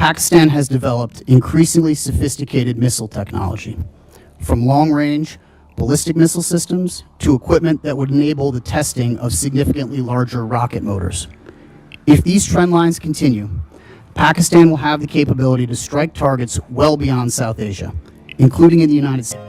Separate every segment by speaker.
Speaker 1: Pakistan has developed increasingly sophisticated missile technology, from long-range ballistic missile systems to equipment that would enable the testing of significantly larger rocket motors. If these trend lines continue, Pakistan will have the capability to strike targets well beyond South Asia, including in the United States.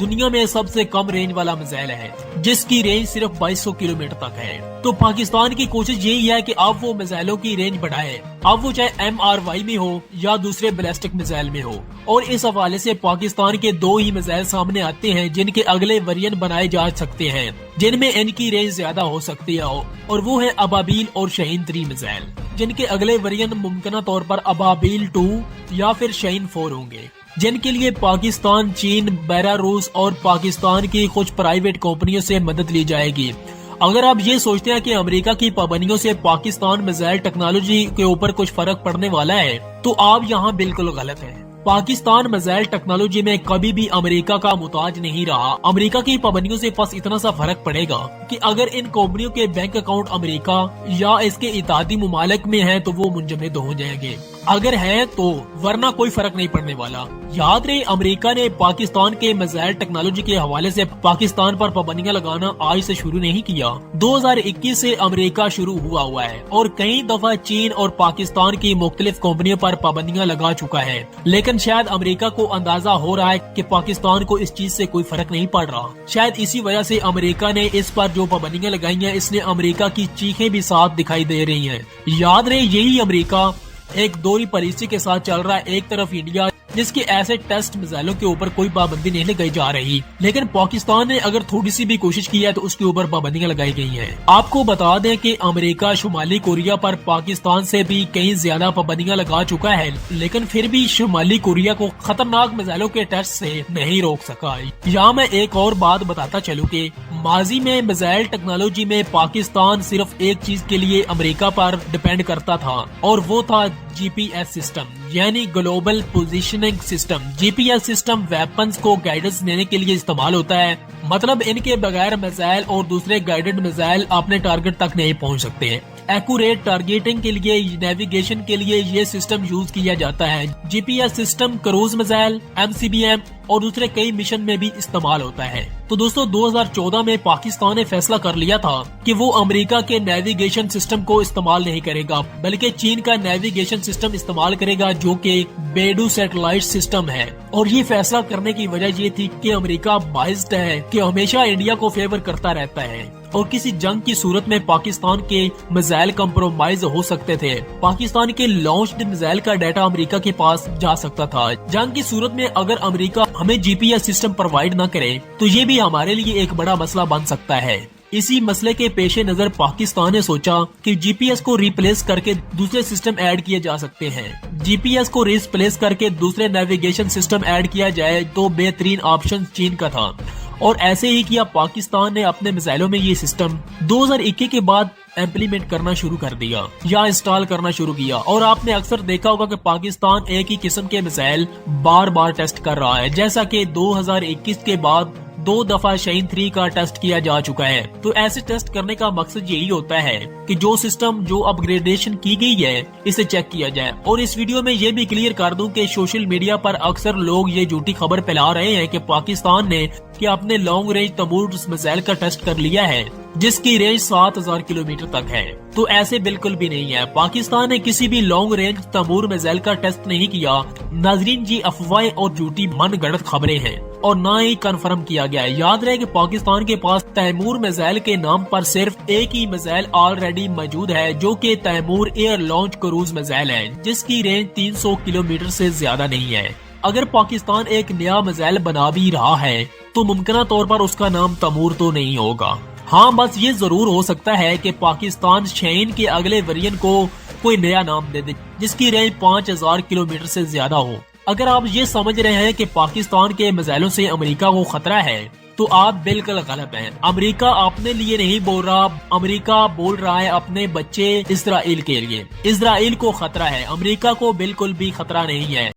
Speaker 2: دنیا میں سب سے کم range والا missile ہے جس کی range صرف 2200 kilometre تک ہے۔ تو پاکستان کی کوشش یہی ہے کہ اب وہ میزائلوں کی رینج بڑھائے، اب وہ چاہے MRY میں ہو یا دوسرے بیلسٹک میزائل میں ہو۔ اور اس حوالے سے پاکستان کے 2 ہی میزائل سامنے آتے ہیں جن کے اگلے ویرین بنائے جا سکتے ہیں، جن میں ان کی رینج زیادہ ہو سکتی ہے، اور وہ ہے ابابیل اور شاہین 3 میزائل، جن کے اگلے ویرین ممکنہ طور پر ابابیل 2 یا پھر شاہین 4 ہوں گے، جن کے لیے پاکستان، چین، بیلاروس اور پاکستان کی کچھ پرائیویٹ کمپنیوں سے مدد لی جائے گی۔ اگر آپ یہ سوچتے ہیں کہ امریکہ کی پابندیوں سے پاکستان میزائل ٹیکنالوجی کے اوپر کچھ فرق پڑنے والا ہے تو آپ یہاں بالکل غلط ہیں۔ پاکستان میزائل ٹیکنالوجی میں کبھی بھی امریکہ کا محتاج نہیں رہا۔ امریکہ کی پابندیوں سے بس اتنا سا فرق پڑے گا کہ اگر ان کمپنیوں کے بینک اکاؤنٹ امریکہ یا اس کے اتحادی ممالک میں ہیں تو وہ منجمد ہو جائیں گے، اگر ہے تو، ورنہ کوئی فرق نہیں پڑنے والا۔ یاد رہے امریکہ نے پاکستان کے میزائل ٹیکنالوجی کے حوالے سے پاکستان پر پابندیاں لگانا آج سے شروع نہیں کیا، 2021 سے امریکہ شروع ہوا ہے اور کئی دفعہ چین اور پاکستان کی مختلف کمپنیوں پر پابندیاں لگا چکا ہے، لیکن شاید امریکہ کو اندازہ ہو رہا ہے کہ پاکستان کو اس چیز سے کوئی فرق نہیں پڑ رہا۔ شاید اسی وجہ سے امریکہ نے اس پر جو پابندیاں لگائی ہیں اس نے امریکہ کی چیخیں بھی ساتھ دکھائی دے رہی ہیں۔ یاد رہے یہی امریکہ ایک دوہری پالیسی کے ساتھ چل رہا ہے، ایک طرف انڈیا جس کے ایسے ٹیسٹ میزائلوں کے اوپر کوئی پابندی نہیں لگائی جا رہی، لیکن پاکستان نے اگر تھوڑی سی بھی کوشش کی ہے تو اس کے اوپر پابندیاں لگائی گئی ہیں۔ آپ کو بتا دیں کہ امریکہ شمالی کوریا پر پاکستان سے بھی کئی زیادہ پابندیاں لگا چکا ہے، لیکن پھر بھی شمالی کوریا کو خطرناک میزائلوں کے ٹیسٹ سے نہیں روک سکا۔ یہاں میں ایک اور بات بتاتا چلوں کہ ماضی میں میزائل ٹیکنالوجی میں پاکستان صرف ایک چیز کے لیے امریکہ پر ڈیپینڈ کرتا تھا، اور وہ تھا GPS سسٹم، یعنی global positioning system. GPS system weapons کو گائیڈنس دینے کے لیے استعمال ہوتا ہے، مطلب ان کے بغیر میزائل اور دوسرے گائیڈڈ میزائل اپنے ٹارگٹ تک نہیں پہنچ سکتے ہیں۔ ایکوریٹ ٹارگیٹنگ کے لیے، نیویگیشن کے لیے یہ سسٹم یوز کیا جاتا ہے۔ GPS system cruise missile, MCBM اور دوسرے کئی مشن میں بھی استعمال ہوتا ہے۔ تو دوستو 2014 میں پاکستان نے فیصلہ کر لیا تھا کہ وہ امریکہ کے نیویگیشن سسٹم کو استعمال نہیں کرے گا، بلکہ چین کا نیویگیشن سسٹم استعمال کرے گا جو کہ بیڈو سیٹلائٹ سسٹم ہے۔ اور یہ فیصلہ کرنے کی وجہ یہ تھی کہ امریکہ بائزڈ ہے کہ ہمیشہ انڈیا کو فیور کرتا رہتا ہے، اور کسی جنگ کی صورت میں پاکستان کے میزائل کمپرومائز ہو سکتے تھے۔ پاکستان کے لانچڈ میزائل کا ڈیٹا امریکہ کے پاس جا سکتا تھا۔ جنگ کی صورت میں اگر امریکہ ہمیں GPS سسٹم پرووائڈ نہ کرے تو یہ بھی ہمارے لیے ایک بڑا مسئلہ بن سکتا ہے۔ اسی مسئلے کے پیش نظر پاکستان نے سوچا کہ GPS کو ریپلیس کر کے دوسرے سسٹم ایڈ کیے جا سکتے ہیں۔ GPS کو ریپلیس کر کے دوسرے نیویگیشن سسٹم ایڈ کیا جائے تو بہترین آپشن چین کا تھا، اور ایسے ہی کیا پاکستان نے اپنے میزائلوں میں یہ سسٹم 2021 کے بعد امپلیمنٹ کرنا شروع کر دیا یا انسٹال کرنا شروع کیا۔ اور آپ نے اکثر دیکھا ہوگا کہ پاکستان ایک ہی قسم کے میزائل بار بار ٹیسٹ کر رہا ہے، جیسا کہ 2021 کے بعد 2 دفعہ شاہین 3 کا ٹیسٹ کیا جا چکا ہے۔ تو ایسے ٹیسٹ کرنے کا مقصد یہی ہوتا ہے کہ جو سسٹم جو اپ گریڈیشن کی گئی ہے اسے چیک کیا جائے۔ اور اس ویڈیو میں یہ بھی کلیئر کر دوں کہ سوشل میڈیا پر اکثر لوگ یہ جھوٹی خبر پھیلا رہے ہیں کہ پاکستان نے اپنے لانگ رینج تمور میزائل کا ٹیسٹ کر لیا ہے جس کی رینج 7000 کلومیٹر تک ہے۔ تو ایسے بالکل بھی نہیں ہے، پاکستان نے کسی بھی لانگ رینج تمور میزائل کا ٹیسٹ نہیں کیا۔ ناظرین جی افواہیں اور جھوٹی من گڑت خبریں ہیں اور نہ ہی کنفرم کیا گیا ہے۔ یاد رہے کہ پاکستان کے پاس تیمور میزائل کے نام پر صرف ایک ہی میزائل آلریڈی موجود ہے جو کہ Taimur air launch cruise missile ہے، جس کی رینج 300 کلومیٹر سے زیادہ نہیں ہے۔ اگر پاکستان ایک نیا میزائل بنا بھی رہا ہے تو ممکنہ طور پر اس کا نام تیمور تو نہیں ہوگا۔ ہاں بس یہ ضرور ہو سکتا ہے کہ پاکستان شاہین کے اگلے ویرین کو کوئی نیا نام دے دے جس کی رینج 5000 کلومیٹر سے زیادہ ہو۔ اگر آپ یہ سمجھ رہے ہیں کہ پاکستان کے میزائلوں سے امریکہ کو خطرہ ہے تو آپ بالکل غلط ہیں۔ امریکہ اپنے لیے نہیں بول رہا، امریکہ بول رہا ہے اپنے بچے اسرائیل کے لیے۔ اسرائیل کو خطرہ ہے، امریکہ کو بالکل بھی خطرہ نہیں ہے۔